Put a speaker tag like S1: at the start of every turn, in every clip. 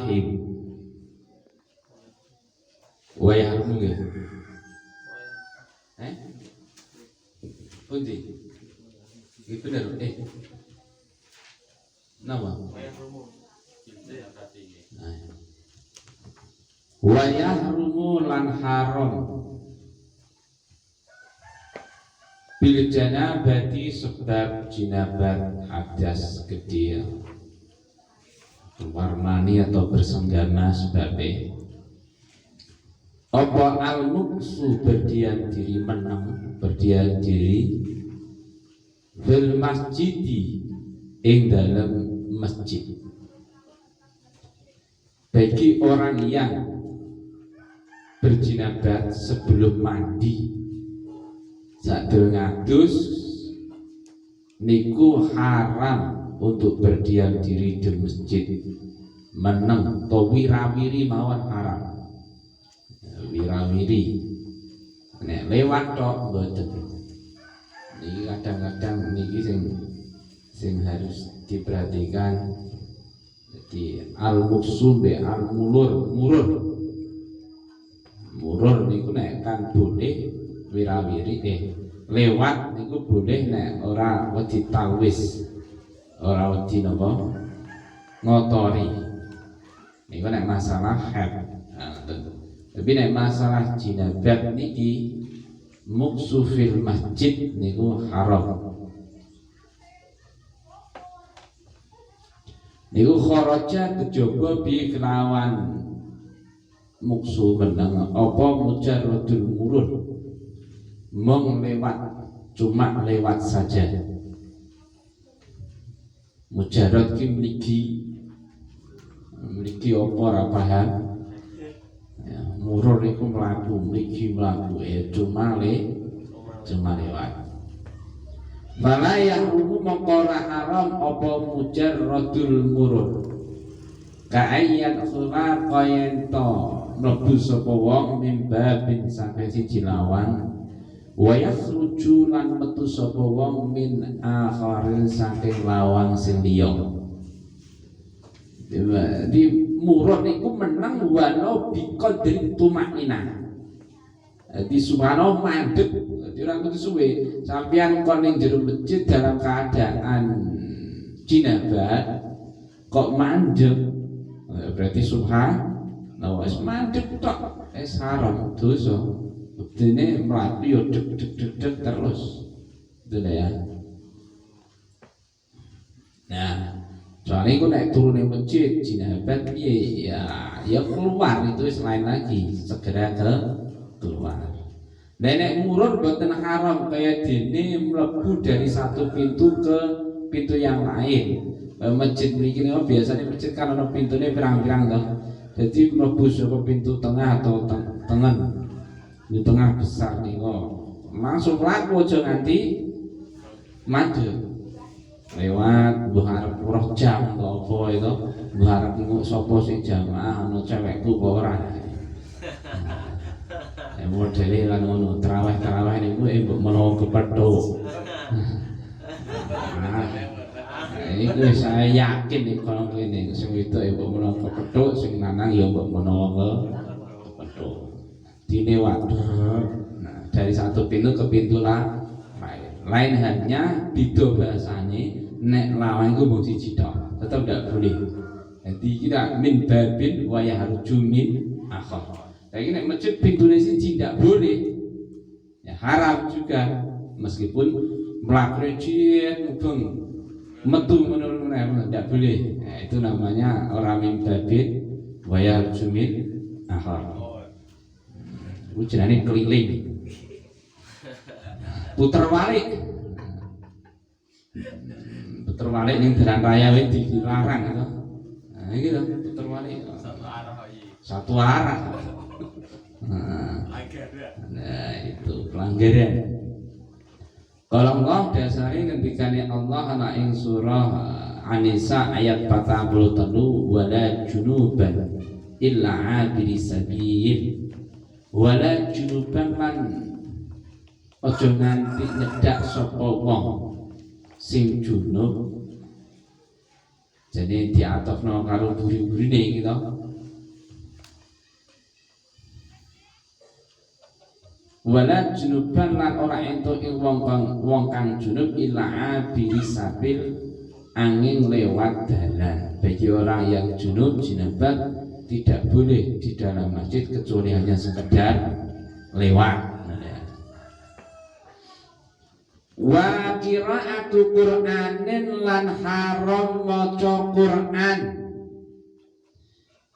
S1: rahim. Wa yahrumu nggih. Pundi? Iki bener Napa? Wa yahrumu lan haram bil janabati sebab jinabat hadas gede keluar mani atau bersenggama sebabnya apa al-muksu berdiam diri menang berdiam diri fil masjidi ing dalam masjid bagi orang yang berjinabat sebelum mandi sadurunge ngadus niku haram untuk berdiam diri di masjid meneng to wirawiri mawon haram wirawiri nek lewat tok mboten niki kadang-kadang niki sing harus diperhatikan. Jadi al-muksum be al-murur niku nek kan boleh wirawiri lewat niku boleh nek ora wedi tawis ora wedi napa ngotori niku nek masalah haid. Tapi nek masalah jinabat niki muksu fil masjid niku haram. Niku kharaja kejaba bi kelawan muksu meneng apa mujarradul murud mung lewat cuma lewat saja mujarrad ki mligi apa ora paham ya, murud iku mlaku mligi mlaku cuma lewat fala yahrumu maqara haram apa mujarradul murud ka'ayyan khula qayento mlebu sapa wong mimbabin sampai siji lawan wa yakhruju lan metu sapa wong min akharin saking lawang sing liya. Di murad iku menang wano biqadri tumaknina. Di subhanallah mandeg, dadi ora kudu suwe. Sampeyan kon ning jero masjid dalam keadaan jinabat kok mandeg. Berarti subhanallah wis mandeg tok, wis haram dosa. Buktine mlaku yo deg terus. Itu ya. Nah, soalnya itu naik turun di masjid jinabat ya keluar itu selain lagi segera keluar. Nenek murur boten haram kayak dene mlebu dari satu pintu ke pintu yang lain. Masjid mriki niku biasanya masjid kan ana pintune pirang-pirang to. Jadi mlebu saka pintu tengah atau tengen. Di tengah besar niku langsung laku aja nganti maju. Lewat mbuh arep roh jam apa itu mbuh arep niku sapa sing jamaah ana cewekku apa ora. Modele lan ngono tarawih niku mbok menawa kepethuk. Iku saya yakin nek kono kene sing wedok mbok menawa kepethuk sing lanang ya mbok menawa kepethuk. Dine waduh. Nah, dari satu pintu ke pintu lain hanya beda bahasanya nek lawang itu mau siji tok tetap tidak boleh. Jadi kita min babin wa yahruju min akhar. Kayak nek masjid pintune siji tidak boleh. Ya haram juga meskipun mlakune ciet mubeng metu menurun tidak boleh. Nah, itu namanya orang min babin wa yahruju min akhar. Ujarane keliling. Puter balik ning jalan raya wis dilarang to. Nah iki to puter balik satu arah. Nah itu pelanggaran. Kalau Allah dasari ngendikane Allah ana ing surah An-Nisa ayat 43 wala junuban illa abiri sabil wala junuban lan ojo nganti nyedak sapa wong sing junub. Jadi diatofno karo buri-burine iki to. Wala junuban lan ora entuk ing wong kang junub illa abiri sabil angin lewat dalan. Bagi orang yang junub jinabat tidak boleh di dalam masjid kecuali hanya sekedar lewat. Wa qira'atu Qur'anin lan haram maca Qur'an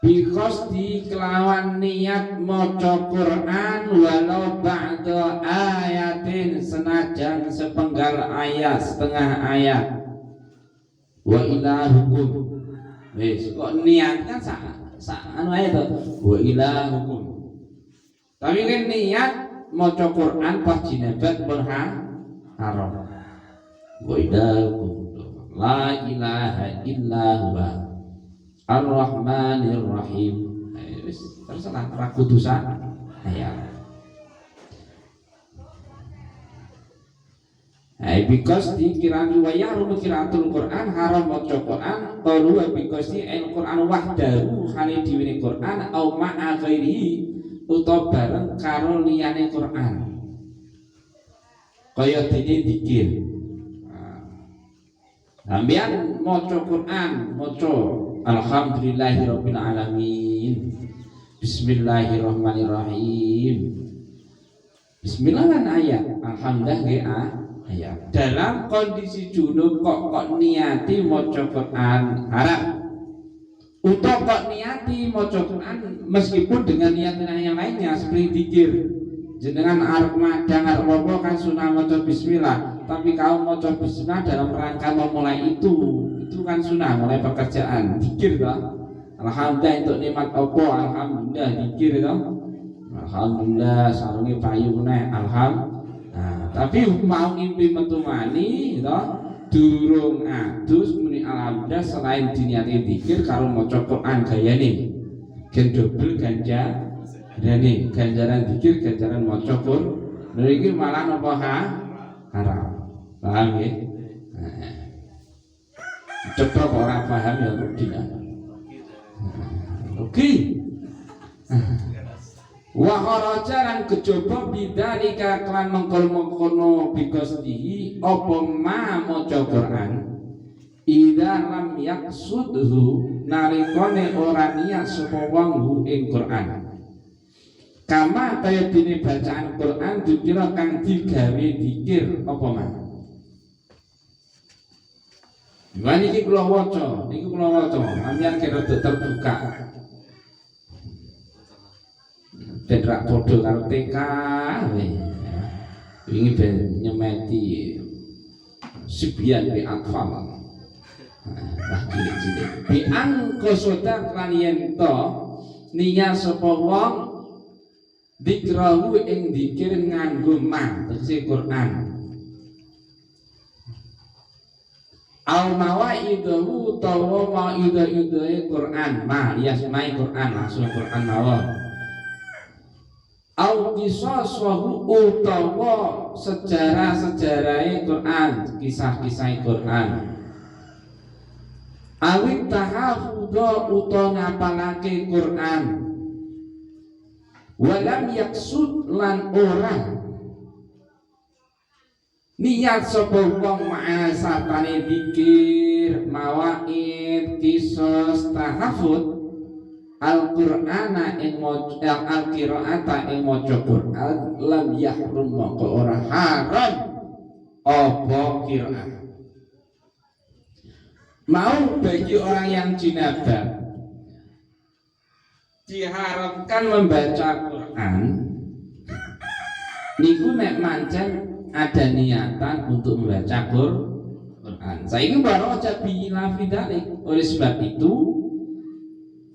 S1: biqasdi kelawan niat maca Qur'an walau ba'da ayatin senajan sepenggal ayat setengah ayat. Wa ilahukum wis kok niatnya anu ae to wa ilahukum. Tapi kan niat maca Qur'an pas jinabat pun haram. Wa ilahukum la ilaha illa huwa Ar-Rahmanir Rahim. Terserah rakudusan ayat. Because di kiraan wayah rumu kiraatul Quran haram maca Quran qalu because di al-Quran wahdahu hale diwene Quran au ma'a ghairihi utawa bareng karo liyane Quran. Kaya dene zikir. Sampeyan maca Quran, maca alhamdulillahirabbil alamin. Bismillahirrahmanirrahim. Bismillah kan ayat, alhamdulillah ge ayat. Dalam kondisi junub kok niati maca Quran haram. Utawa kok niati maca Quran meskipun dengan niat yang lainnya seperti zikir. Jenengan arep madang arep apa kan sunah maca bismillah, tapi kau maca bismillah dalam rangka memulai itu kan sunah, mulai pekerjaan zikir toh. Alhamdulillah untuk nikmat apa, alhamdulillah zikir toh. Alhamdulillah sarunge payu meneh alhamdulillah. Tapi mau ngimpi metu mani toh durung adus muni alhamdulillah selain diniati zikir karo maca Quran gayane gen dobel ganja. Ini ganjaran zikir, ganjaran maca Quran. Niki malah napa haram. Paham ya? Cetok ora paham ya rugi. Rugi. Wa kharaja lan kejaba bidzalika kelan mengkon-mengkono bigosdihi apa ma maca Quran idza lam yaqsudhu nalikane ora niat sapa wong ing Quran. Kama kaya dene bacaan Quran dikira kang digawe zikir apa mah. Niki kula waca, sampeyan kira terbuka. Ben rak padha karo TK wingi ben nyemeti sibian bi atfal. Nah, cilik-cilik. Bi angkosoda kan yen to niat sapa wong dikrahu ing dikir nganggo man tegese Quran. Al mawaidahu utawa mawaidahe Quran, ma yasmai Quran langsung Quran mawon. Al qisasahu utawa sejarah-sejarahe Quran, kisah-kisah Quran. Awit tahafudha utawa ngapalake Quran. Walam yaksud lan ora niat sapa wong ma'asatane zikir mawaid qisas tahafud al-Qur'ana ing maca al-qira'ata ing maca Qur'an lam yahrum maka ora haram apa qira'ah. Mau bagi orang yang jinabah diharamkan membaca Quran niku nek mancen ada niatan untuk membaca Quran. Saiki baru aja bila fidalik. Oleh sebab itu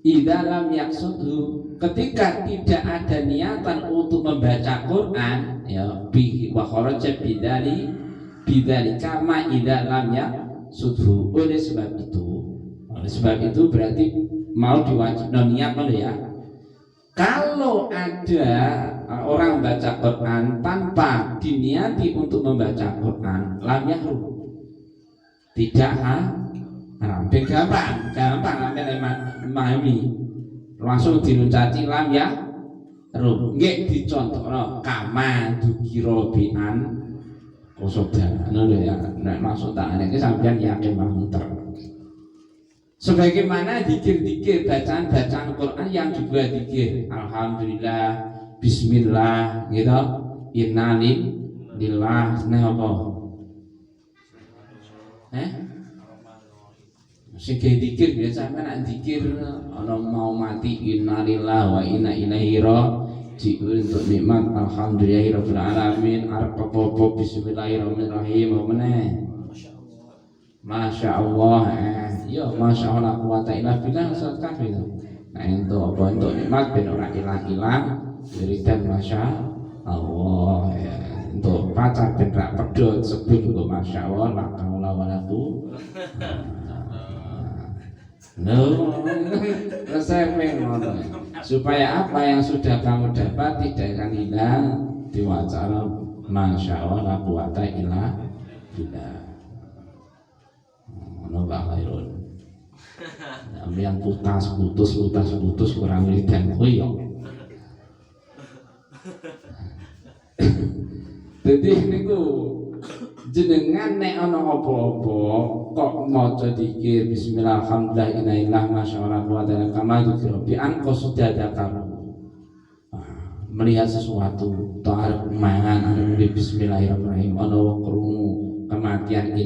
S1: idza lam yaqsudhu ketika tidak ada niatan untuk membaca Quran ya bi wa kharaja bidzalika ma idza lam yaqsudhu. Oleh sebab itu berarti mau diwajibkan niat ya. Kalau ada orang baca Quran tanpa diniati untuk membaca Quran, lam yahrum. Tidak haram. Gampang sampai memahami. langsung diluncaci lam ya rum nggih dicontohno kama dukira bi'an kosoda ngono ya nek maksud tak iki sampeyan yakin banget sebagaimana dikir-dikir bacaan-bacaan Quran yang juga dikir alhamdulillah bismillah gitu innalillah nah apa sing dikir biasa sampeyan nek dikir ana mau mati innalillah wa inna ilaihi raji'un untuk nikmat alhamdulillahirabbil alamin arep apa bismillahirrahmanirrahim apa meneh Masya Allah, ya Masya Allah quwata illa billah saat kafir. Nah untuk apa untuk nikmat ben ora ilang-ilang wiridan Masya Allah ya. Untuk pacar ben ra pedhot sebut kok Masya Allah la haula wala quwwata. Resep ngono. Supaya apa yang sudah kamu dapat tidak akan hilang diwacara Masya Allah la quwata illa billah. Nggak khairun. Yang putus kurang wiridan koyo. Jadi niku jenengan nek ana apa-apa kok maca dikir bismillah alhamdulillah innalillah masyaallah wa ta'ala kama dzikra bi an qasdadakamu. Melihat sesuatu ta'aruf mangan ana bismillahirrahmanirrahim ana wong krungu kematian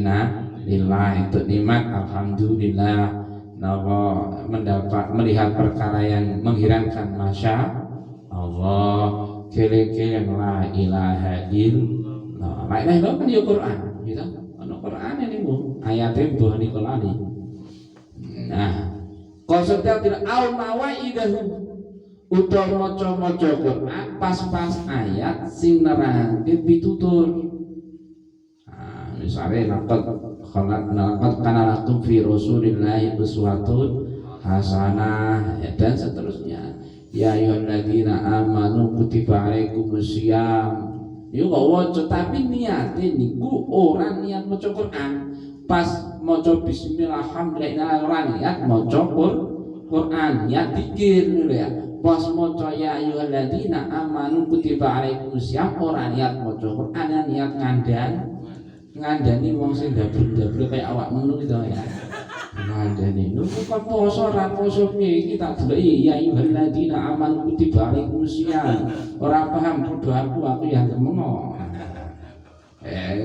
S1: lillah itu nikmat alhamdulillah napa mendapat melihat perkara yang mengherankan masya Allah kele-kele la ilaha illallah la ilaha illallah kan ya Quran gitu ana Quran ini Bu ayate mbah niku lali nah qasada tidak au mawaidahu utawa maca Quran pas-pas ayat sing nerangke pitutur misalnya laqad kana lakum fi rasulillahi uswatun hasanah ya, dan seterusnya ya ayyuhalladzina amanu kutiba alaikumusiyam yo kok waca tapi niate niku ora niat maca Quran pas maca bismillah alhamdulillah ora niat maca Quran niat zikir lho ya pas maca ya ayyuhalladzina amanu kutiba alaikumusiyam ora niat maca Quran niat ngandani wong sing dablek kaya awakmu gitu ya. Ngandani lho kok poso ra poso piye iki tak deleki ya ayyuhalladzina amanu kutiba alaikumusiyam. Ora paham padha aku yang temengo.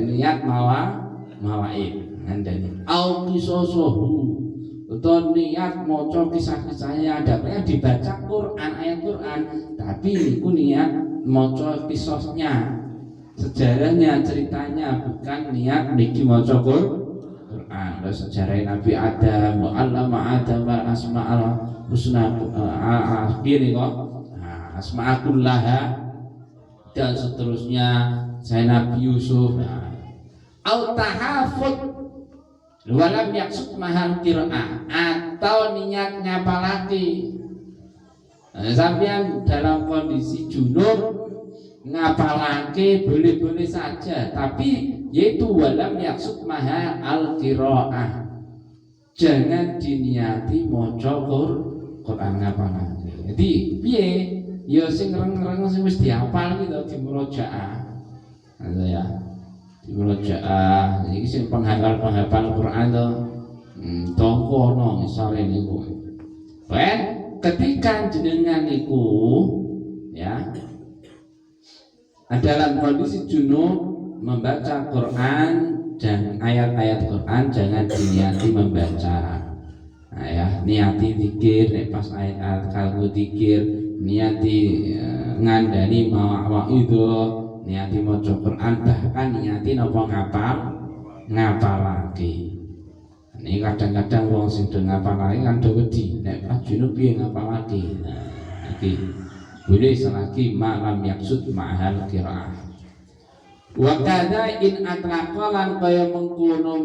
S1: Niat mawaid ngandani. Au qisasahu. Utawa niat maca kisah-kisahnya ada dibaca Quran ayat Quran tapi niku niat maca kisahnya sejarahnya ceritanya bukan niat niki maca Quran. Sejarah Nabi Adam wa allama Adam wal asma'al husna gini kok asma'akullaha dan seterusnya saya Nabi Yusuf au tahafud walam yaksud mahal qiraah atau niat ngapalake sampeyan dalam kondisi junub ngapalake boleh-boleh saja tapi yaitu walam yaksud maha al-qiraah jangan diniati maca Quran ngapalake jadi piye ya sing reng-reng sing wis dihafal gitu di murojaah ya di murojaah iki sing penghafal Quran to tongkono misale niku ketika jenengan niku ya dalam kondisi junub membaca Quran dan ayat-ayat Quran jangan diniati membaca. Nah ya, niati zikir nek pas ayat kalbu zikir, niati ngandani mawa itu, niati maca Quran bahkan niati napa ngapalake. Ini kadang-kadang wong sing do ngapalake kan do wedi, nek pas junub piye ngapalake. Nah, iki boleh selagi malam yaksud ma'hal qiraah. Wa kadza in atlaqalan kaya mengkono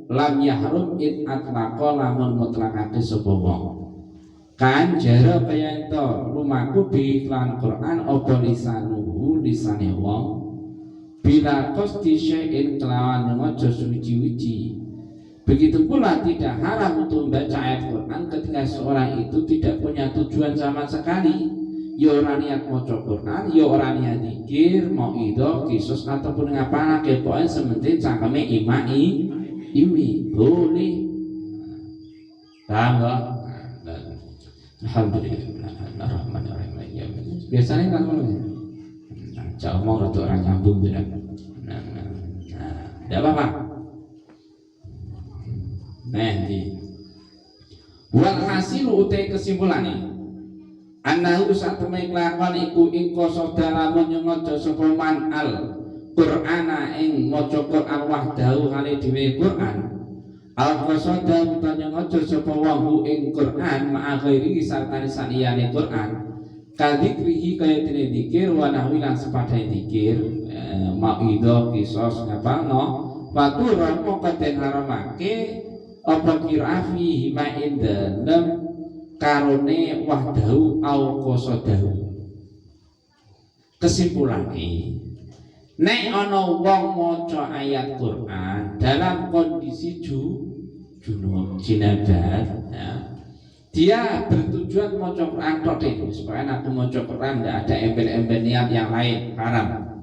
S1: lam yahrum in atlaqa lamun mutlakake sapa wong. Kan jara kaya ento lumaku bi iklan Quran apa lisanuhu lisane wong bila qasdi syai'in kelawan maca suci-suci Begitu pula tidak haram untuk membaca ayat Quran ketika seorang itu tidak punya tujuan sama sekali. Ya orang niat maca Quran, ya orang niat zikir, mauidhah, kisos ataupun ngapalake pokoke sementing cangkeme imi boleh. Paham enggak? Alhamdulillah. Biasanya kan ngono. Jauh mau untuk orang nyambung tidak. Tidak apa-apa. Nanti. Wal hasilu utai kesimpulannya. Anahu satemene kelakon iku ing qasada lamun nyomaca sapa man al Qur'ana ing maca Qur'an wahdahu hale dhewe Qur'an. Al qasada utawa nyomaca sapa wong ing Qur'an ma'a ghairi sartane saliyane Qur'an. Kadikrihi kaya dene zikir wa nahwi lan sepadane zikir mauidhah kisos ngapalno fatura moko den haramake apa kirafi ma indalem karone wahdahu au qasadahu. Kesimpulannya nek ana wong maca ayat Quran dalam kondisi junub jinabat ya, dia bertujuan maca Quran tok supaya aku maca Quran tidak ada embel-embel niat yang lain haram,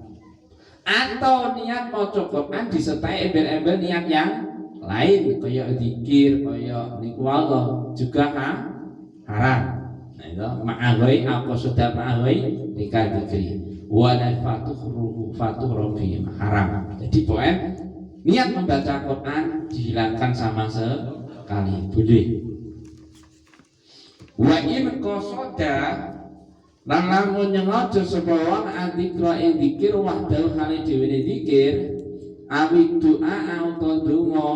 S1: atau niat maca Quran disertai embel-embel niat yang lain kaya zikir kaya niku Allah juga haram. Nah itu ma'agoi apa sudah ma'agoi nikah dikri wala fatuh fi haram. Jadi poin niat membaca Quran dihilangkan sama sekali boleh. Wa in qasada lan lamun nyengaja sapa wong adzikra ing zikir wahdal hale dhewe zikir awi doa auto donga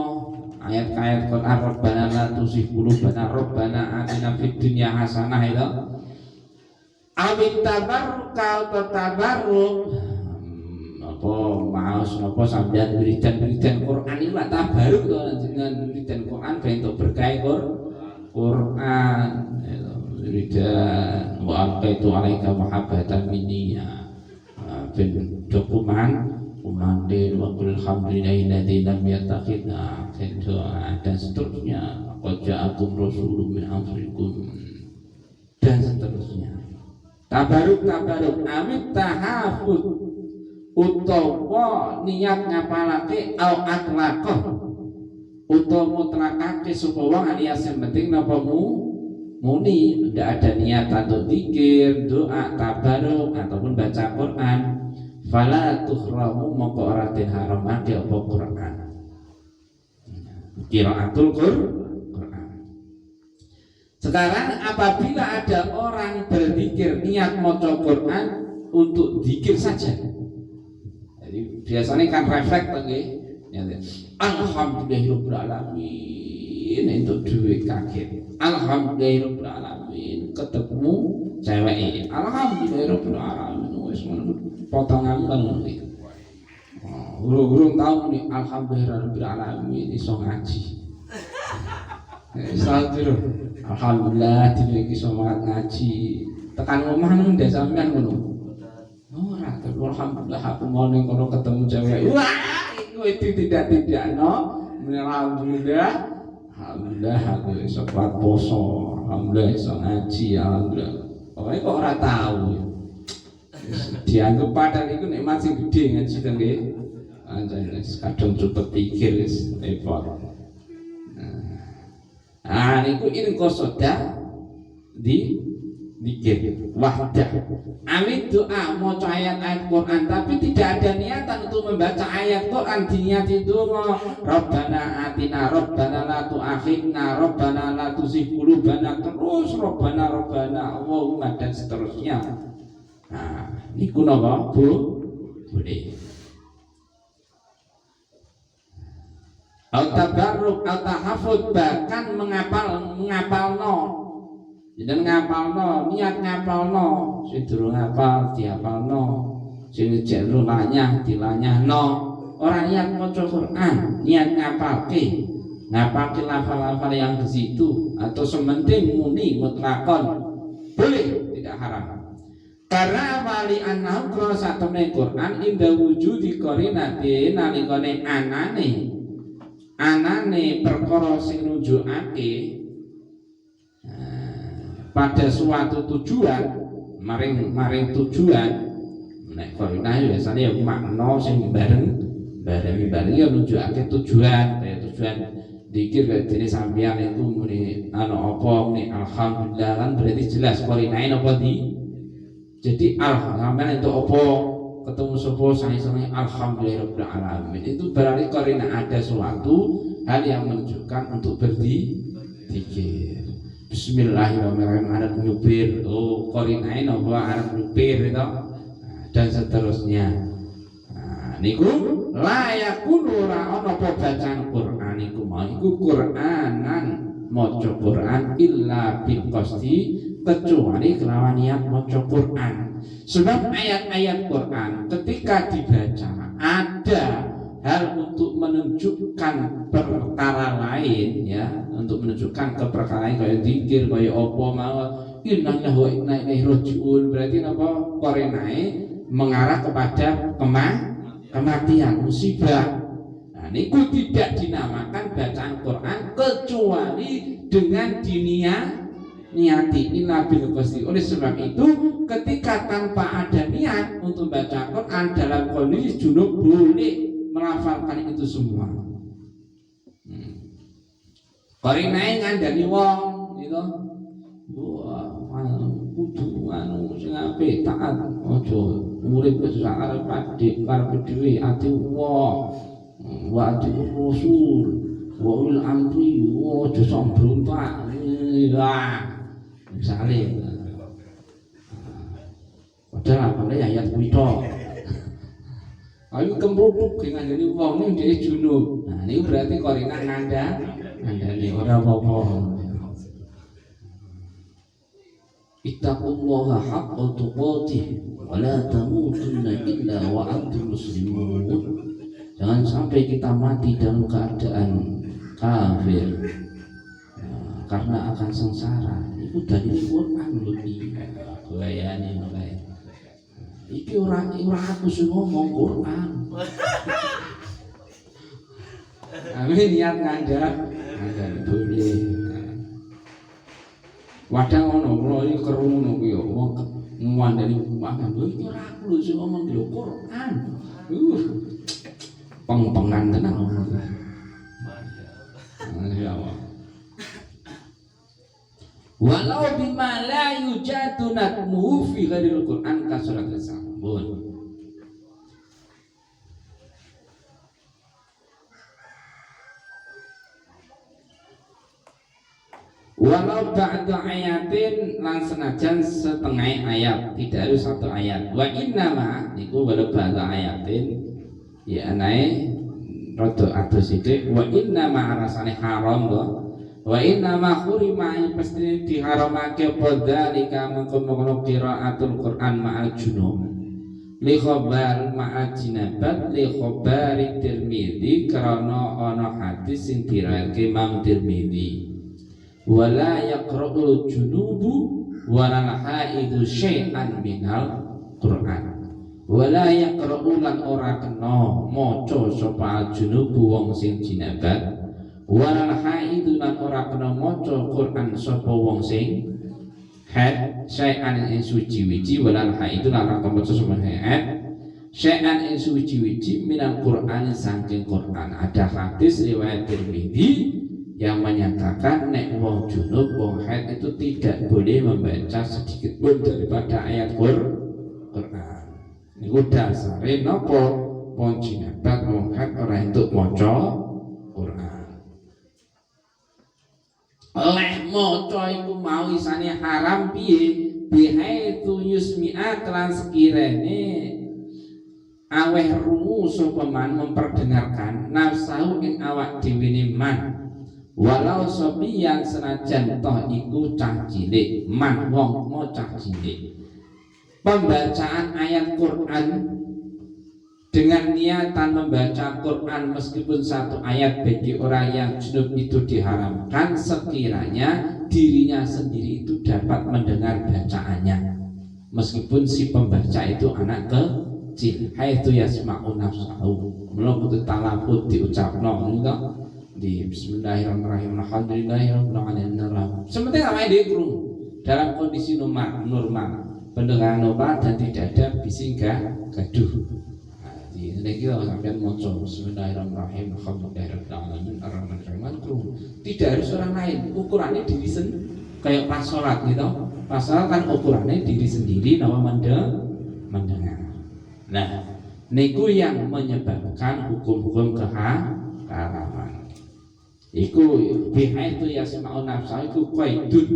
S1: ayat-ayat Quran Rabbana la tuzigh qulubana Rabbana atina fid dunya hasanah itu awit tabarruk atau tabarruk apa maos apa sampeyan wiridan Quran iki lak tabarruk to jenengan wiridan Quran ben untuk berkah Quran wiridan wa alqaitu alaika mahabbatan minni ben dokumen Umandil wa qul alhamdulillahi lam yattakhidna dan seterusnya qad ja'akum rasulun min anfusikum dan seterusnya. Tabaruk amit tahafud utawa niat ngapalake au atlaqah utawa mutlakake sapa wong alias yang penting napa muni ndak ada niat untuk zikir, doa, tabaruk ataupun baca Quran. Fala tuhramu moko ora den haramake apa Quran. Qiraatul Quran. Sekarang apabila ada orang berzikir niat maca Quran untuk zikir saja. Jadi biasanya kan refleks nggih. Alhamdulillahirabbil alamin untuk duit kaget. Alhamdulillahirabbil alamin ketemu cewek. Alhamdulillahirabbil alamin wis ngono. Potongan ngono iki. Urung tahu nih alhamdulillahirabbil alamin iso ngaji. Alhamdulillah diberi semangat ngaji. Tekan omah nang ndek sampean ngono. Ora, alhamdulillah aku mau ning kono ketemu cewek. Wah, itu tidak no. Alhamdulillah. Alhamdulillah aku iso kuat poso. Alhamdulillah iso ngaji, alhamdulillah. Pokoknya kok ora tahu. Dianggap padahal itu nek masih gede ngaji kan nggih. Anjane kadang cepet pikir wis repot. Niku in qasada di zikir wahdah. Amit doa maca ayat-ayat Quran tapi tidak ada niatan untuk membaca ayat Quran diniati donga Rabbana atina Rabbana la tu'akhidna Rabbana la tuzigh qulubana terus Rabbana Allahumma dan seterusnya. Nah, niku napa boleh. Al-tabarruk al-tahafud bahkan mengapalno. Jadi ngapalno, niat ngapalno, sing durung ngapal diapalno, sing jek lunanya dilanyahno. Ora niat maca Quran, niat ngapalke lafal-lafal yang di situ atau sementing muni mutlakon. Boleh, tidak haram. Karena wali annahu kala satemene Quran inda wujudi qarinati nalikane anane anane perkara sing nunjukake pada suatu tujuan maring tujuan nek korinah biasanya ya makna sing bareng ya nunjukake tujuan kaya tujuan dikir kaya dene sampeyan itu muni ana apa muni alhamdulillah kan berarti jelas korinah apa di jadi alhamdulillah itu apa ketemu sapa sange-sange alhamdulillahirabbil alamin itu berarti korinah ada suatu hal yang menunjukkan untuk berzikir. Bismillahirrahmanirrahim arep nyupir. Oh, korinae napa arep nyupir itu dan seterusnya. Nah, niku layakun ora ana apa bacaan Quran iku mau iku Quranan maca Quran illa bil qasdi kecuali kelawan niat maca Quran. Sebab ayat-ayat Quran ketika dibaca ada hal untuk menunjukkan perkara lain ya, untuk menunjukkan ke perkara lain kayak zikir kayak apa mau innalillahi wa inna ilaihi rajiun berarti apa korenae mengarah kepada kematian musibah. Nah, niku tidak dinamakan bacaan Quran kecuali dengan niati illa bil qasdi. Oleh sebab itu ketika tanpa ada niat untuk baca Quran dalam kondisi junub boleh melafalkan itu semua. Korinai ngandani wong gitu. Wah, kudu anu sing apik taat aja urip wis arep padhe karep dhewe ati wong. Wa ati rasul. Wa ul amri aja sombrontak. Wah. Misale. Padahal apa ayat kuwi tok. Ayo kemruduk dengan jadi wong ini dia junub. Nah ini berarti korinah ngandani ora apa-apa. Ittaqullaha haqqa tuqatih wa la tamutunna illa wa antum muslimun. Jangan sampai kita mati dalam keadaan kafir. Nah, karena akan sengsara. Itu dari Quran lebih. Bayani mulai. Iki ora aku sing ngomong Quran. Amin niat ngandani boleh. Wadang ono kula iki kerungu ki yo wong ngandani mangan iki ora aku lho sing ngomong lho Quran. Peng-pengan tenan. Masyaallah. Walau bima la yujadu natmuhu fi ghairil Qur'an ka surat As-Sabun. Walau ba'da ayatin lan senajan setengah ayat, tidak harus satu ayat. Wa innama niku walau ba'da ayatin ya anae rada atus sithik wa innama rasane haram kok. Wa inna ma khurima pasti diharamake podzalika mengkono qiraatul Quran ma'al junub li khabar ma'al jinabat li khabar Tirmidzi karena ana hadis sing diriwayatke Imam Tirmidzi wala yaqra'ul junubu wala haidu syai'an minal Quran wala yaqra'u lan ora kena maca sapa junubu wong sing jinabat walal haidu lan ora kena maca Quran sapa wong sing haid syai'an ing suci-wici walal haidu lan ora kena maca sapa haid syai'an ing suci-wici minal Quran saking Quran. Ada hadis riwayat Tirmidzi yang menyatakan nek wong junub wong haid itu tidak boleh membaca sedikit pun daripada ayat Quran. Niku dasare napa wong jinabat wong haid ora entuk maca Quran. Oleh maca iku mau isane haram piye bihaitsu yusmi'a kelan sekirane aweh rungu sapa man memperdengarkan nafsu ing awak dhewe man walau sobiyan senajan toh iku cah cilik man wong mau cah cilik. Pembacaan ayat Quran dengan niatan membaca Quran meskipun satu ayat bagi orang yang junub itu diharamkan sekiranya dirinya sendiri itu dapat mendengar bacaannya meskipun si pembaca itu anak kecil. Haitsu yasma'u nafsahu mula kudu talafut diucapno niku di Bismillahirrahmanirrahim alhamdulillahirabbil alamin. Sementara awake dhewe krungu dalam kondisi normal, pendengaran normal dan tidak ada bising gaduh. Jadi niki sampeyan maca Bismillahirrahmanirrahim alhamdulillahirabbil alamin arrahmanirrahim krungu. Tidak harus orang lain, ukurannya diri sendiri. Kayak pas sholat gitu, pas sholat kan ukurannya diri sendiri nama mendengar. Nah, niku yang menyebabkan hukum-hukum keharaman. Iku bihai itu ya semau nafsa iku qaidun.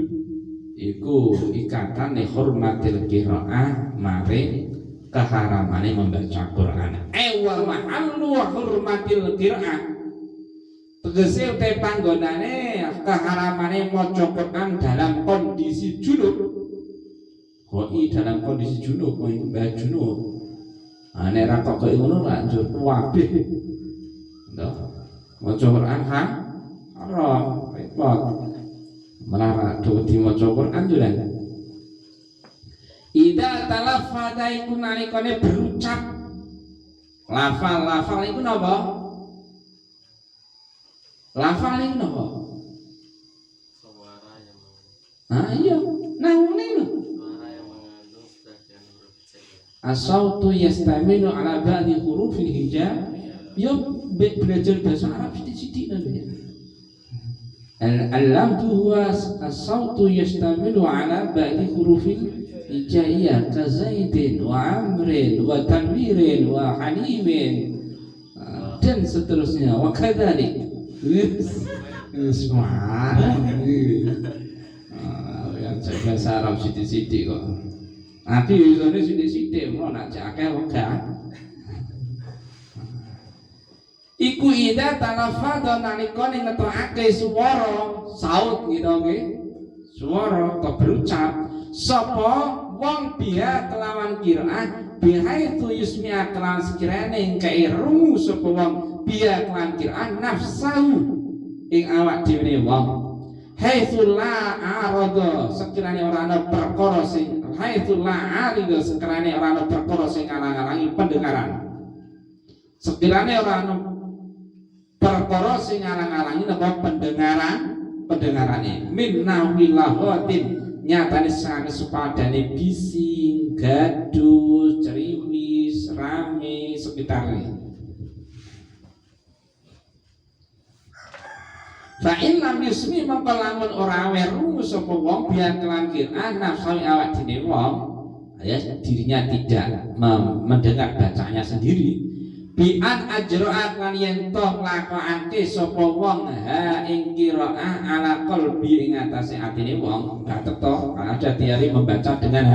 S1: Iku ikatan li hurmatil qiraah mare keharamane membaca Quran. Wa mahallu hurmatil qiraah. Tegese te panggonane keharamane maca Quran dalam kondisi junub. Koi dalam kondisi junub, koi mbah junub. Nek ra kok ngono lanjut wabih. Ndak. Maca Quran haram, repot. Malah do dimaca Quran juran. Ida talaffadha iku nalikane berucap. Lafal iku napa? Lafal iku napa?
S2: Suara yang
S1: Iya, naune lho.
S2: suara yang mengandung sebagian huruf hijaiyah.
S1: As-sautu yastamilu ala ba'di hurufil hija. Ya belajar bahasa Arab sithik-sithik namanya. Al-lamdu huwa as-sautu yastamilu ala ba'di hurufil hijaiyah ka Zaidin wa Amrin wa Tanwirin wa Hanimin dan seterusnya wa kadzalik. Semua yang bahasa Arab sithik-sithik kok. Nanti isone sithik-sithik mau nak akeh wegah. Iku ida talaffadha nalikane ngetokake swara saut gitu nggih. Swara berucap sapa wong biha kelawan qiraah bihaitsu yusmi'a kelawan sekirane kae rungu sapa wong biha kelawan qiraah nafsahu ing awak dhewe wong. Haitsu la arada sekirane ora ana perkara sing haitsu la arida sekirane ora ana perkara sing ngalang-alangi pendengaran. Sekirane ora ana perkara sing ngalang-alangi napa pendengarane min nawilahatin nyatane sanes padane bising gaduh ceriwis rame sekitarnya. Fa in lam yusmi maka lamun ora weru sapa wong biar kelan qira'ah nafsu awak dhewe wong ya dirinya tidak mendengar bacanya sendiri bi'an ajro'at lan yen to nglakokake sapa wong ha ing qira'ah ala qalbi ing atase atine wong batet to ada teori membaca dengan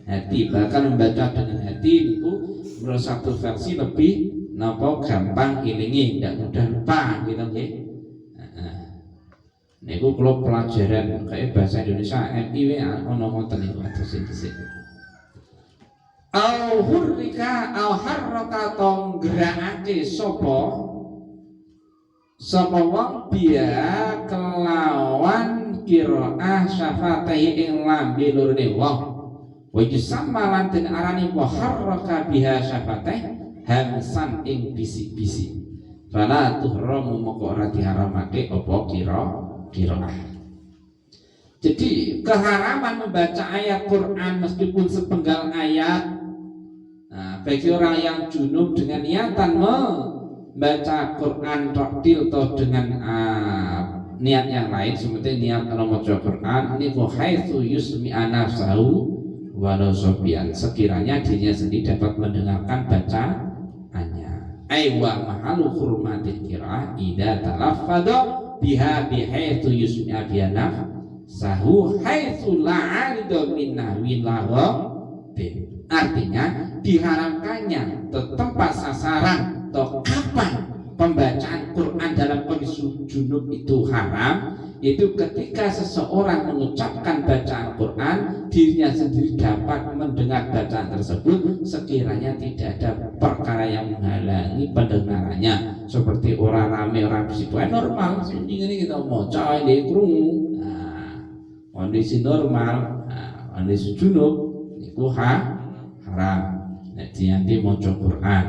S1: hati bahkan membaca dengan hati niku menurut satu versi lebih napa gampang ilingi ndak mudah lupa gitu nggih. Niku kula pelajaran kayak bahasa Indonesia MIW ana ngoten niku atus-atus. Au hurrika au harraka tong gerakake sapa wong biya kelawan qiraah syafatai ing lambe lorone wong wa yusamma lan den arani wa harraka biha syafatai hamsan ing bisik-bisik fala tuhramu moko ora diharamake apa qiraah. Jadi keharaman membaca ayat Quran meskipun sepenggal ayat bagi orang yang junub dengan niatan membaca Quran taktil atau dengan niat yang lain seperti niat kalau membaca Quran ini haitsu yusmi'a nafsahu walau sobian sekiranya dirinya sendiri dapat mendengarkan bacaannya aywa mahalu hurmatil qiraah idza talaffadha biha bihaitsu yusmi'a biha nafsahu haitsu la'aridu min nahwi laghtin. Artinya diharamkannya tempat sasaran atau kapan pembacaan Quran dalam kondisi junub itu haram itu ketika seseorang mengucapkan bacaan Quran dirinya sendiri dapat mendengar bacaan tersebut sekiranya tidak ada perkara yang menghalangi pendengarannya seperti orang rame orang situasi normal ini kita mau cai di krungu kondisi normal kondisi junub itu haram nek dianti maca Quran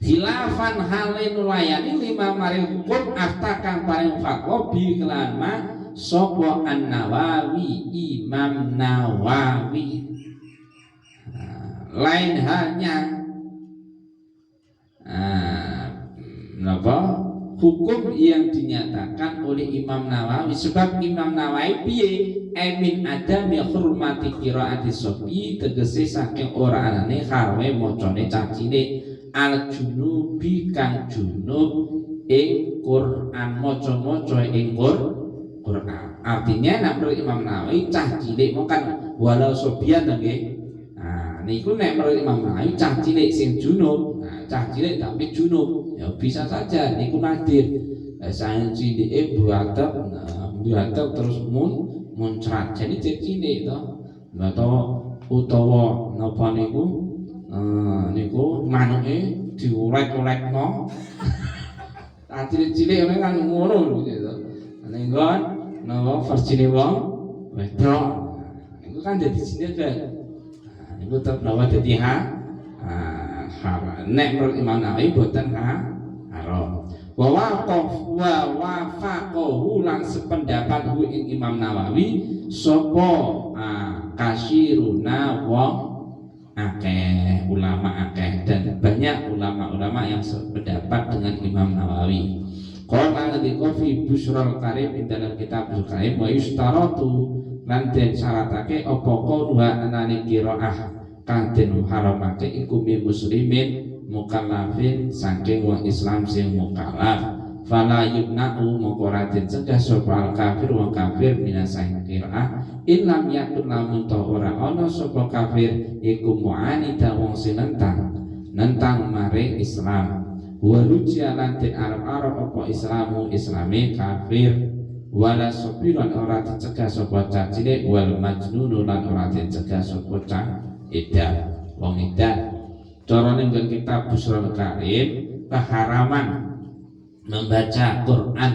S1: khilafan halin layani lima maring hukum afta kang paring fatwa bi kelan ma sapa An-Nawawi Imam Nawawi. Lain halnya hukum yang dinyatakan oleh Imam Nawawi, sebab Imam Nawawi piye emin adam ya hormati qiraati sobi tegese saking ora anane harwe macane cacine al junubi kang junub ing Quran maca-maca ing Quran. Artinya nek menurut Imam Nawawi cah cilik mau kan walau sobian nggih. Nah niku nek menurut Imam Nawawi cah cilik sing junub, nah cah cilik tapi junub ya bisa saja niku nadir. Saya cilike buatek terus muncrat jadi cilik to. Atau utawa napa niku niku manuke diurek-urekno. Cilik-cilik ngene kan ngono gitu. Ning nggon napa versine wong wedok. Niku kan dadi jinet kan. Niku tetep napa dadi haram. Nek menurut Imam Nawawi boten haram. Wa wafaqahu lan sependapat hu ing Imam Nawawi sapa kasiruna wong akeh ulama akeh dan banyak ulama-ulama yang sependapat dengan Imam Nawawi. Qala ngendika fi Busral Karim ing dalam kitab Busral Karim wa yustaratu lan den syaratake apa qawluha anane qiraah kang den haramake iku muslimin mukallafin saking wong Islam sing mukallaf fala yumna'u mongko ora den cegah sapa kafir wong kafir minasang qiraah illam yakun lamun ta ora ana sapa kafir iku mu'anida wong sing nentang maring Islam wa rujialan den arep-arep apa islamu islami kafir wala sopiran ora dicegah sapa cah cilik wal majnun lan ora dicegah sapa cah edan wong edan. Cara ning kitab Busral Karim keharaman membaca Quran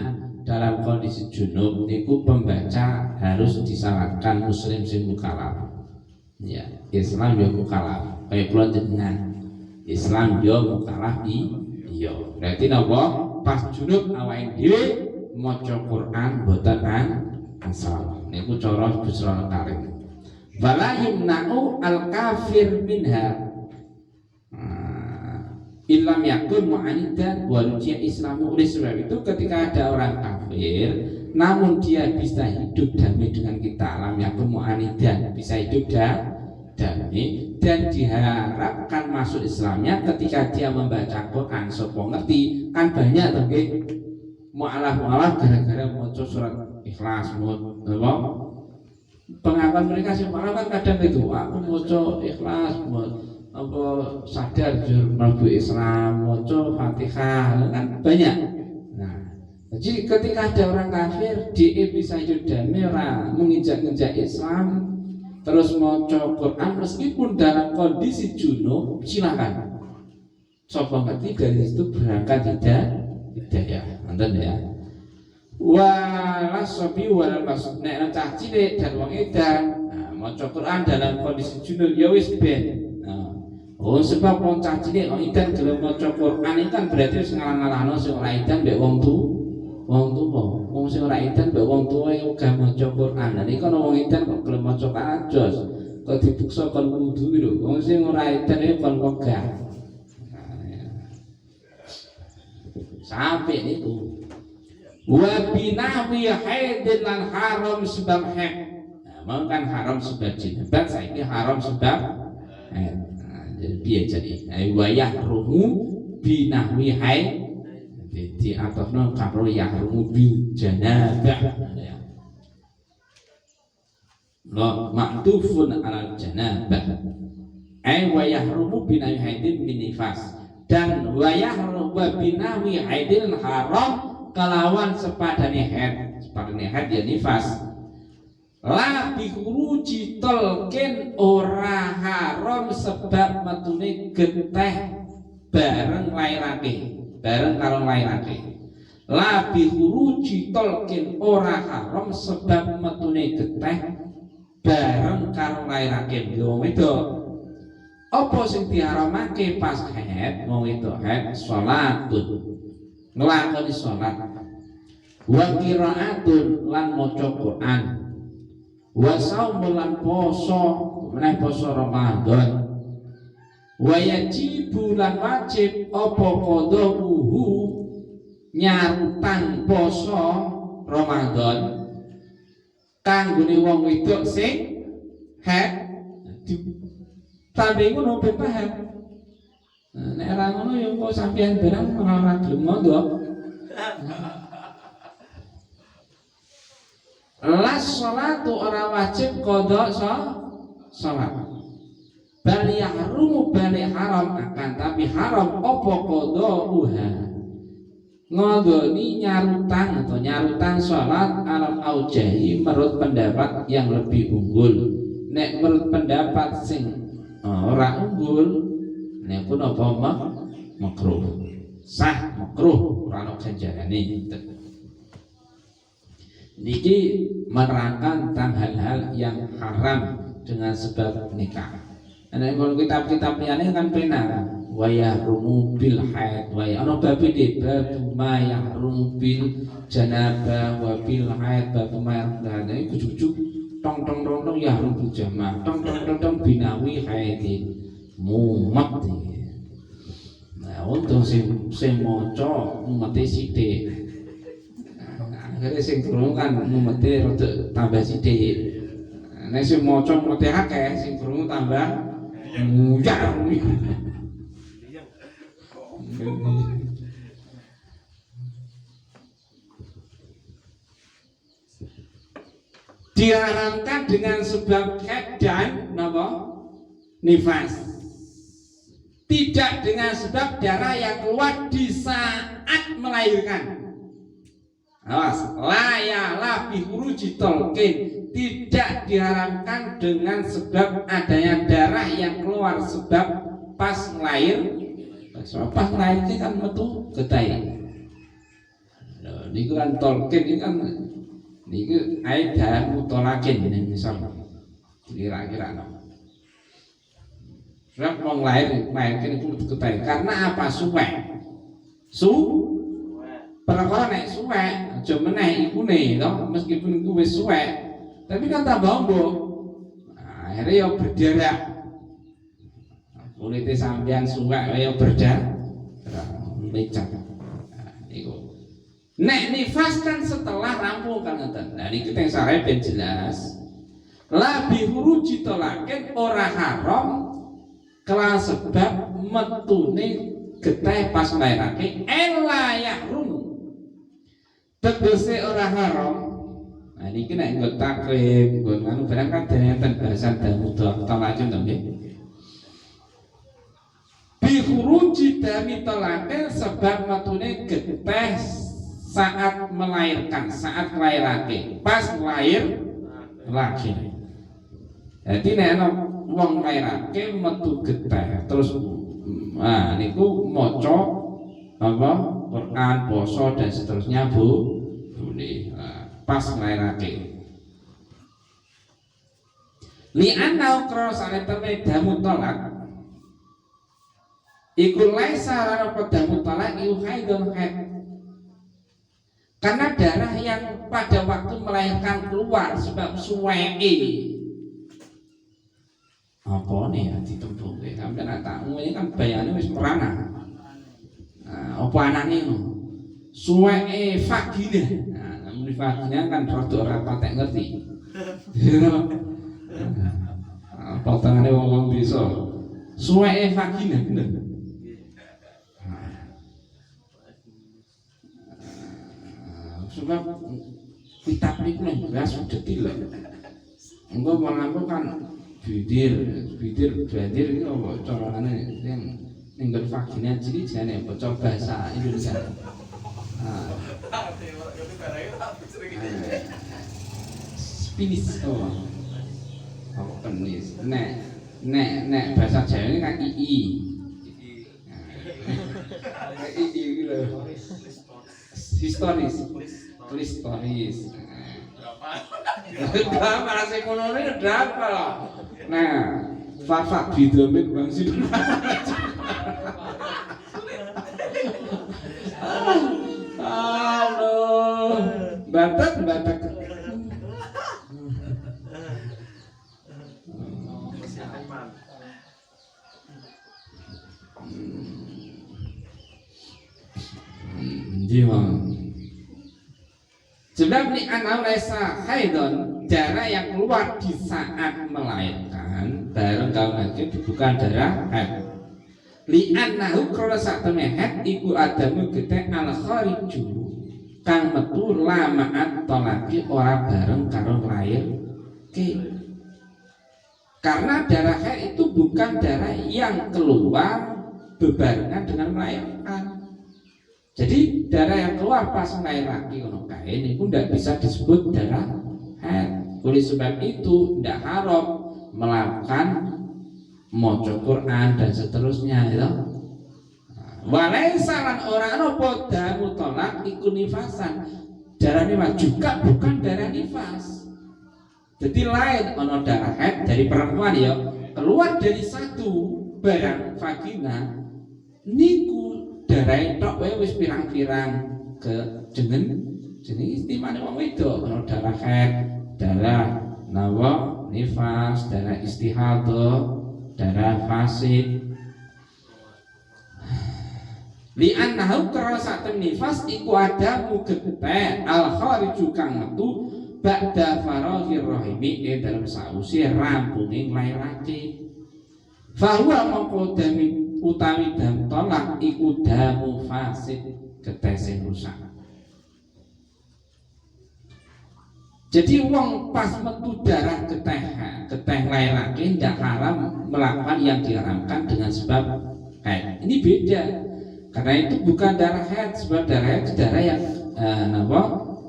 S1: dalam kondisi junub niku pembaca harus disyaratkan muslim sing mukallaf. Ya, Islam yo mukallaf. Kaya kula jenengan Islam yo mukallaf iya. Berarti napa? Pas junub awake dhewe maca Quran boten asal. Niku cara Busral Karim. Wala yumna'u al-kafir minha Ilam yakun mu'anidan walujiya Islamu. Oleh sebab itu ketika ada orang kafir namun dia bisa hidup damai dengan kita, alam yakun mu'anidan, bisa hidup damai dan diharapkan masuk Islamnya ketika dia membaca Quran. Sopo ngerti kan banyak tapi mu'alaf gara-gara maca surat Ikhlas pengakuan mereka sih malah kan kadang itu aku maca Ikhlas apa sadar jur mlebu Islam maca Fatihah kan banyak. Nah, jadi ketika ada orang kafir dia bisa hidup damai ora menginjak-injak Islam terus maca Quran meskipun dalam kondisi junub silakan. Coba ngerti dari situ berangkat hidayah. Nonton ya. Wala sobi wala maksud nek cah cilik dan wong edan maca Quran dalam kondisi junub ya wis ben. Oh sebab wong cah cilik wong edan gelem maca Quran itu kan berarti wis ngalah-ngalahno sing ora edan mbek wong tuwa. Wong sing ora edan mbek wong tuwa uga maca Quran. Lah nek ana wong edan kok gelem maca ajos, kok dipuksa kon wudu lho. Wong sing ora edan iki kon wegah. Sampai niku. Wa binahwi haidin lan haram sebab haid. Nah, kan haram sebab jinabat, saiki haram sebab haid. Jadi piye jadi wayah rumu binahwi haid di atofno karo yahrumu bil janabah lo maktufun ala janabah wayah rumu binahwi haidin min nifas dan wayah rumu binahwi haidin haram kelawan sepadane haid ya nifas la bihuruji tolken ora haram sebab metune geteh bareng lairake bareng karo lairake la bihuruji tolken ora haram sebab metune geteh bareng karo lairake wong wedok Apa sing diharamake pas haid, wong itu haid salatun. Nglakoni salat. Wa qiraatun lan maca Quran. Wa saumul lan poso, meneh poso Ramadan. Wa yajibu lan wajib apa qadhuhu nyarutang poso Ramadan kanggone wong wedok sing haid. Tapi ngono ben paham. Nek ora ngono ya kok sampean barang ora gelem ngono. Las sholatu ora wajib qadha salat. Bal yahrumu bali haram akan tapi haram apa qadha ngodoni nyarutang atau nyarutang salat alam aujahi menurut pendapat yang lebih unggul. Nek menurut pendapat sing ora unggul nek pun apa makruh sah makruh ora ono ganjarane. Niki menerangkan tentang hal-hal yang haram dengan sebab nikah. Nah, kalau kitab-kitab liyane kan pena wa yahrumu bil haid wa ana bab iki bab ma yahrumu bil janabah wa bil haid bab ma iki kujuk-kujuk tong yahrum bil jamaah tong binawi haidin mumat. Nah, untuk sing maca mumete sithik. Akhirnya sing krungu kan mumete rada tambah sithik. Nek sing maca mumete akeh, sing krungu tambah muyar. Diharamkan dengan sebab haid dan nifas. Tidak dengan sebab darah yang keluar di saat melahirkan. Awas, la bihuruji tolkin. Tidak diharamkan dengan sebab adanya darah yang keluar sebab pas lahir. Pas lahir kan metu getah. Niku kan tolkin ini kan niku aida mutolakin ini misal kira-kira sebab wong lahir itu getah karena apa suwe perkara nek suwe aja meneh ikune to meskipun iku wis suwe tapi kan tambah ombo akhirnya ya berdarah kulite sampean suwe ya berdarah lecak niku. Nek nifas kan setelah rampung kan ngoten. Nah niki teng sarai ben jelas. La bihuruji tolakin ora haram kelan sebab metune getih pas lairake ela yahrum. Tegese ora haram. Nah niki nek nggo takrib, nggo anu barang kan dene bahasan damu talajun to nggih. Bihuruji dami tolakin sebab metune getih saat melahirkan, saat lahirake, pas lahir laki. Jadi nek wong lahirake metu getih terus niku maca apa Quran, poso dan seterusnya boleh pas lahirake. Li anna ukra sanetene damu tolak iku laisa rana damu tolak iku haidun haid. Karena darah yang pada waktu melahirkan keluar sebab suweke. Apa nih ya ditembungke sampeyan tak ini kan bayane wis merana. Apa anane ngono? Suweke vagina. Nah, mun vagina kan rada ora patek ngerti. Potongane wong bisa. Suweke vagina bener. Sebab kitab niku lho bahas detil lho. Engko mangko kan bidir iki apa carane ning vagina jadi jane bocor bahasa Indonesia. Spinis oh. Oh penis. Nek bahasa Jawa ini kan ii. Ii iki lho. Historis. Berapa? Berapa sing ngono iki berapa loh. Nah, Fafak bidomin bang sih. Aduh, batak.
S2: Masih aman.
S1: Jiwa. Sebab ni anak lesa haidon, darah yang keluar di saat melahirkan bareng kau nanti bukan darah haid. Li annahu krana sak temene haid iku adamu gete al khariju kang metu lamaat tolaki ora bareng karo lahir ke. Karena darah haid itu bukan darah yang keluar bebarengan dengan melahirkan. Jadi darah yang keluar pas melahirkan ono kae niku ndak bisa disebut darah haid. Oleh sebab itu ndak haram melakukan maca Quran dan seterusnya ya. Walaisa lan ora ana padha mutolak iku nifasan. Darah nifas juga bukan darah nifas. Jadi lain ono darah haid dari perempuan ya keluar dari satu barang vagina niku darah tok wae wis pirang-pirang ke jeneng istimane wong wedok ono darah haid, darah nawa nifas, darah istihadah, darah fasid. Li annahu karasa nifas iku ada mugete al khariju kang metu ba'da faraghir rahimi dalam sausi rampunge nglairake. Fa huwa maqo utawi dan tolak iku damu fasid ketese rusak. Jadi wong pas metu darah keteh lairake ndak haram melakukan yang diharamkan dengan sebab haid. Ini beda. Karena itu bukan darah haid, sebab darah haid darah yang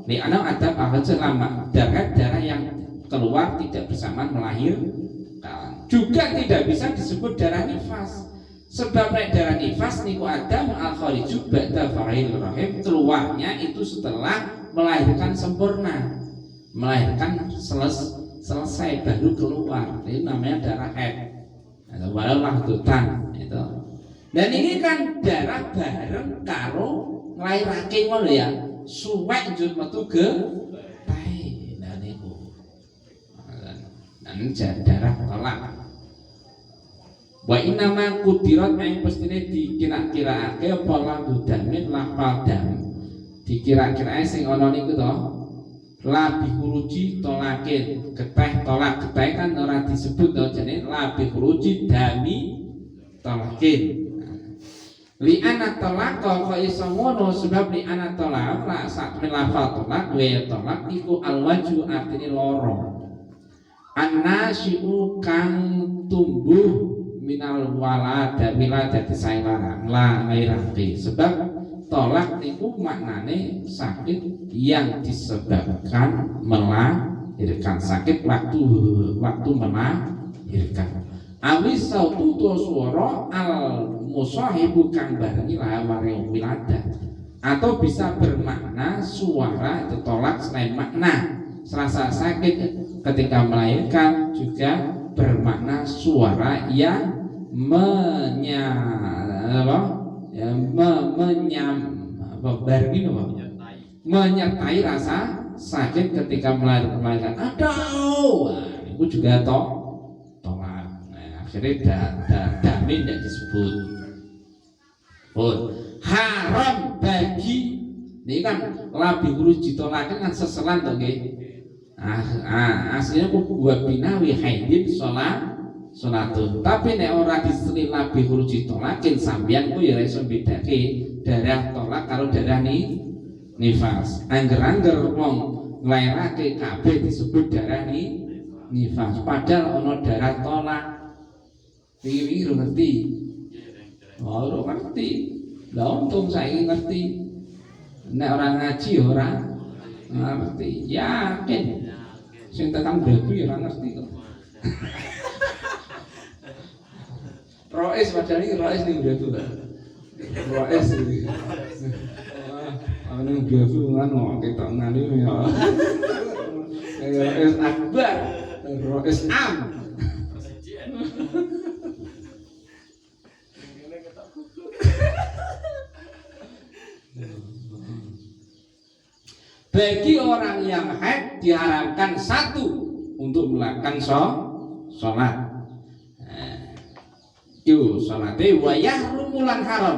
S1: li ana adab akan selama darah yang keluar tidak bersamaan melahirkan. Juga tidak bisa disebut darah nifas. Sebab darah nifas niku adam al khariju ba'da farahil rahim, keluarnya itu setelah melahirkan sempurna, melahirkan selesai baru keluar. Ini namanya darah haid. Walau mahdutan itu. Dan ini kan darah bareng karo nglairake ngono ya. Suwek njur metu tae. Nah niku. Darah tolak. Wa inna ma kudirat yang pestine dikira-kiraake apa lambu damin lafal dam. Dikira-kiraake sing ana niku to. Labi huruji tolakin, geteh tolak, geteh kan ora disebut to jenenge labi huruji dami tolakin. Li ana tolak kok iso ngono sebab li ana tolak la sak lafal tolak wa tolak iku alwaju artine loro. Annasyu kang tumbuh minal walada wiladati saylara la lairati. Sebab tolak niku maknane sakit yang disebabkan melahirkan, sakit waktu melahirkan. Awis sautu to swara al musahibu kang barengi laware wiladah, atau bisa bermakna suara itu tolak selain makna serasa sakit ketika melahirkan, juga bermakna suara yang menyertai rasa sakit ketika melahirkan. Aduh, itu juga tolak. Nah, akhirnya damin tidak disebut. Haram bagi ini kan labi huruf ditolakin kan seselan tuh aslinya buat binawi haidin sholatun. Tapi nek ora diseling labi huruf ditolakin sambian ku ya iso bedake darah tolak karo darah nifas. Angger-angger wong nglairake kabeh disebut darah nifas, padahal ana darah tolak. Iki ngerti. Oh, ngerti. Lah untung saya ngerti. Nek orang ngaji ora ngerti. Yakin. Sing tekan babu ya ora ngerti kok. Rois padahal iki rois ning babu. Rois iki. Ana babu ngono ketok ngene ya. Rois akbar. Rois am. Bagi orang yang haid diharamkan satu untuk melakukan sholat. Itu sholatnya wa yahrumulan haram.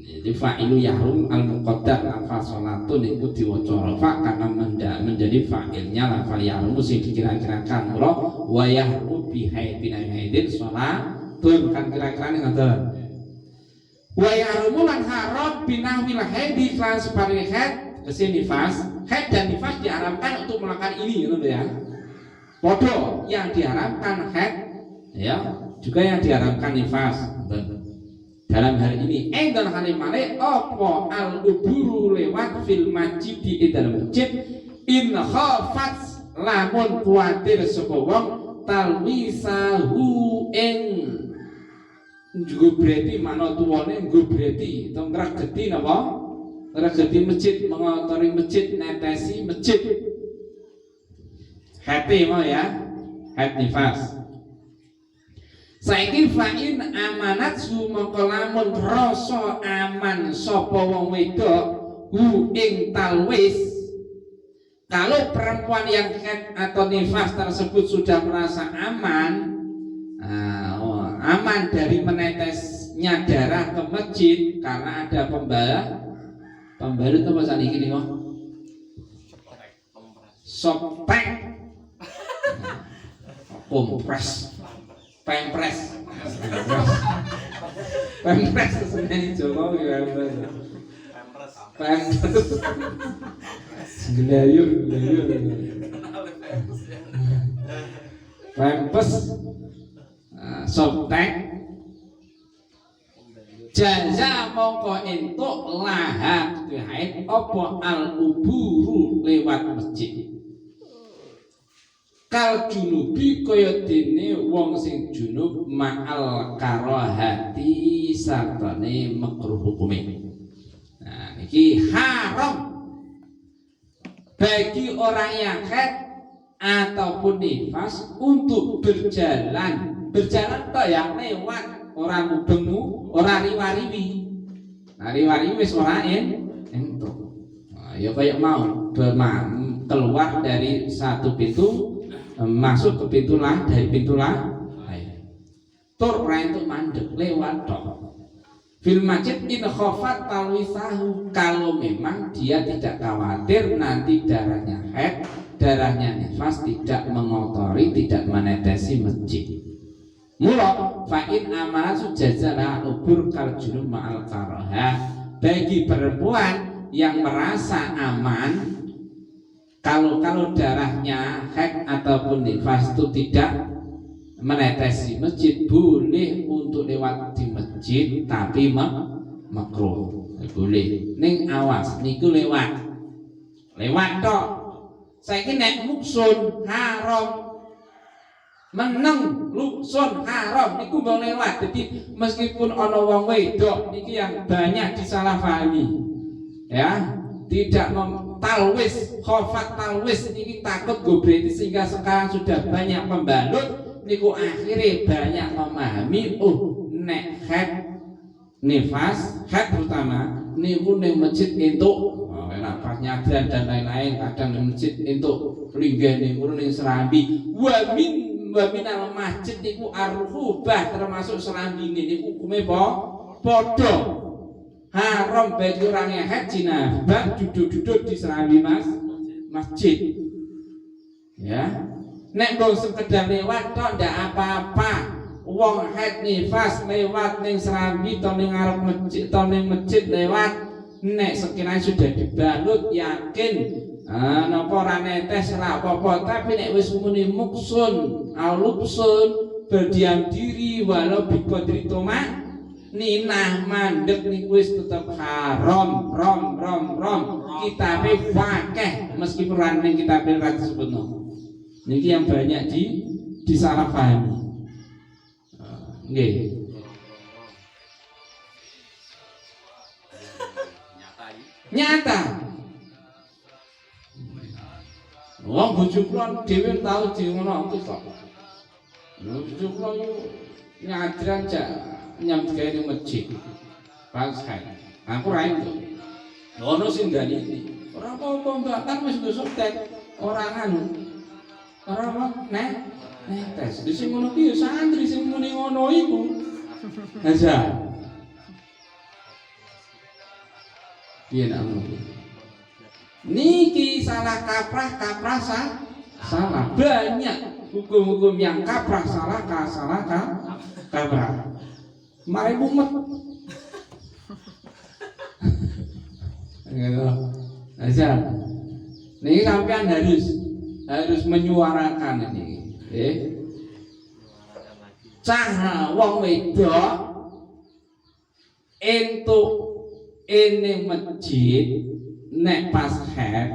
S1: Jadi fa'ilu yahrum al-muqaddar lafal sholatun itu diwaca rafa karena menjadi fa'ilnya lafal yahrum sing dikira-kirakan mula wa yahrum bi haidin sholatun kan kira-kira ngoten. Wa yahrumulan haram binahwil haidi kelan separing haid kesini nifas. Haid dan nifas diharamkan untuk melakukan ini gitu ya. Podo yang diharamkan haid ya juga yang diharamkan nifas. Dalam hal ini dalam hal male apa al-uburu lewat fil masjid di dalam masjid in khafat lamun kuatir sapa wong talwisahu ing gubreti mana tuwane gubreti to ngregeti napa ngregeti masjid mengotori masjid netesi masjid hati mau ya hat nifas. Saiki fa'in amanat sumangka lamun rasa aman sapa wong wedok hu ing talwis. Kalau perempuan yang haid atau nifas tersebut sudah merasa aman aman dari menetesnya darah ke masjid karena ada pembalut apa saniki niku sotek kompres pempres seneni Jawa ya pempres gelayur pempes sotek jaza mongko entuk lahak haid apa al-uburu lewat masjid kal junubi kaya dene wong sing junub ma'al karahati sartane makruh hukume. Nah niki haram bagi orang yang haid ataupun nifas untuk berjalan tok yang lewat orang mubengmu orang riwariwi. Nah riwariwi wis ora entuk. Nah, ya kaya mau keluar dari satu pintu masuk ke pintu dari pintu tur untuk mandek lewat tok fil masjid in khafat talwisahu kalau memang dia tidak khawatir nanti darahnya haid darahnya nifas tidak mengotori tidak menetesi masjid mula fa'in amanat sujazala ubur kaljunub ma'al karaha bagi perempuan yang merasa aman kalau darahnya haid ataupun nifas itu tidak menetesi masjid boleh untuk lewat di masjid tapi makruh boleh ning awas niku lewat tok saiki nek muksun haram meneng luksun haram niku mbok lewat jadi meskipun ana wong wedok niki yang banyak disalahpahami ya tidak talwis, khofat talwis ini takut gobreti sehingga sekarang sudah banyak pembalut niku akhirnya banyak memahami nek haid nifas haid terutama niku ning masjid entuk pas nyadran dan lain-lain kadang ning masjid entuk linggih niku ning serambi wa minal masjid niku arhubah termasuk serambi niku hukume padha haram bagi orang yang haid jinabah duduk-duduk di serambi masjid ya nek mbok sekedar lewat tok ndak apa-apa wong haid nifas lewat ning serambi to ning ngarep masjid to ning masjid lewat nek sekiranya sudah dibalut yakin napa ora netes ora apa-apa tapi nek wis muni muksun alupsun berdiam diri walau biqadri tomak ninah mandek niku wis tetep haram rom kitabe wakeh meskipun ning kitabe ra disebutno niki yang banyak disalahpahami nggih nyata wong bojo kula dhewe tau ngono kok bojo kula nyadran jak nyam gawe ning masjid pas haid aku ra itu ono sing ndani Ora apa-apa Mbak, kan wis besok tek ora anu. Ora apa tes. Di sing ngono ki ya santri sing muni ngono iku. Aja. Piye nak ngono? Niki salah kaprah salah banyak hukum-hukum yang kaprah salah kaprah. Mari umat. Gitu. Aja. Niki sampean harus menyuarakan ini. Cah wong wedok entuk ene masjid nek pas haid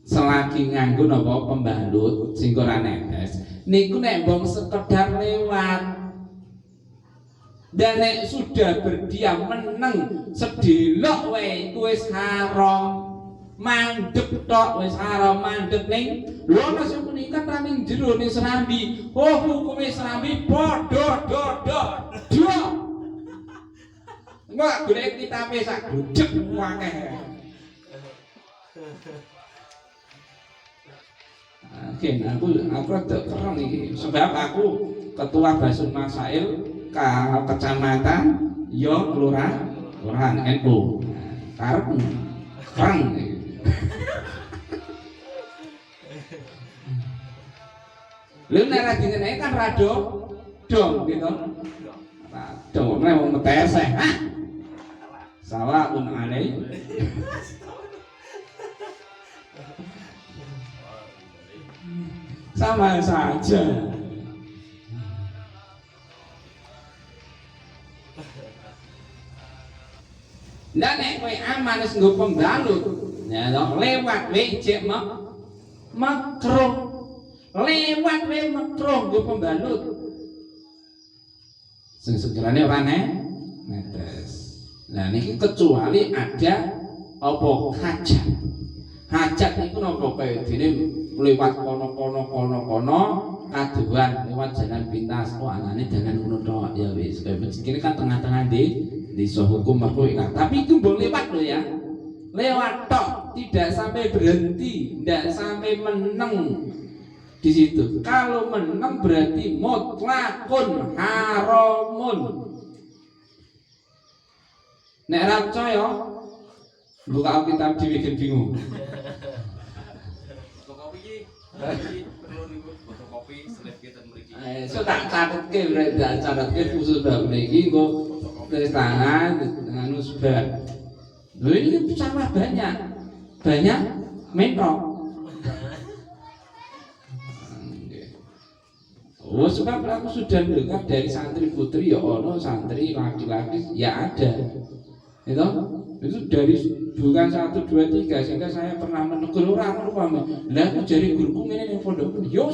S1: selagi nganggo napa pembalut sing ora netes niku nek mbong sekedar lewat dan nek sudah berdiam meneng sedelok wae iku wis haram mandep tok wis haram mandep ning lho ana sing menika ta ning jero ning serambi hukume serambi padha do enggak golek kitabe sak gojek akeh. Oke, aku rada keren iki sebab aku ketua Basul Masail kecamatan yo kelurahan NU. Karep keren iki. Lha nek ra dingeneki kan rado dong gitu. Dong nek wong ngetes Salamun alaikum. Sama saja. Lah nek kowe aman wis nggo pembalut, ya lewat wejek makruh. Lewat wae makruh nggo pembalut. Sing sekirane ora netes. Nah niki kecuali ada apa hajat. Hajat niku napa kaya dene lewat kono kaduan lewat jalan pintas. Oh anane jalan ngono tok ya wis. Kene kan tengah-tengah di hukum makruh. Tapi itu boleh lewat loh ya. Lewat tok, tidak sampai berhenti, tidak sampai meneng di situ. Kalau meneng berarti mutlakun haramun. Nek ra percaya buka kitab dibikin bingung.
S2: Fotokopi iki perlu niku fotokopi slide kita mriki.
S1: So tak catetke berarti catetke khusus bab niki engko tulis tangan anu sebab. Lho ini salah banyak mentok. Oh sebab aku sudah dengar dari santri putri ya ono santri laki-laki ya ada. Itu dari bukan 1, 2, 3 sehingga saya pernah menegur orang lah aku jadi guruku ini yang pondok yo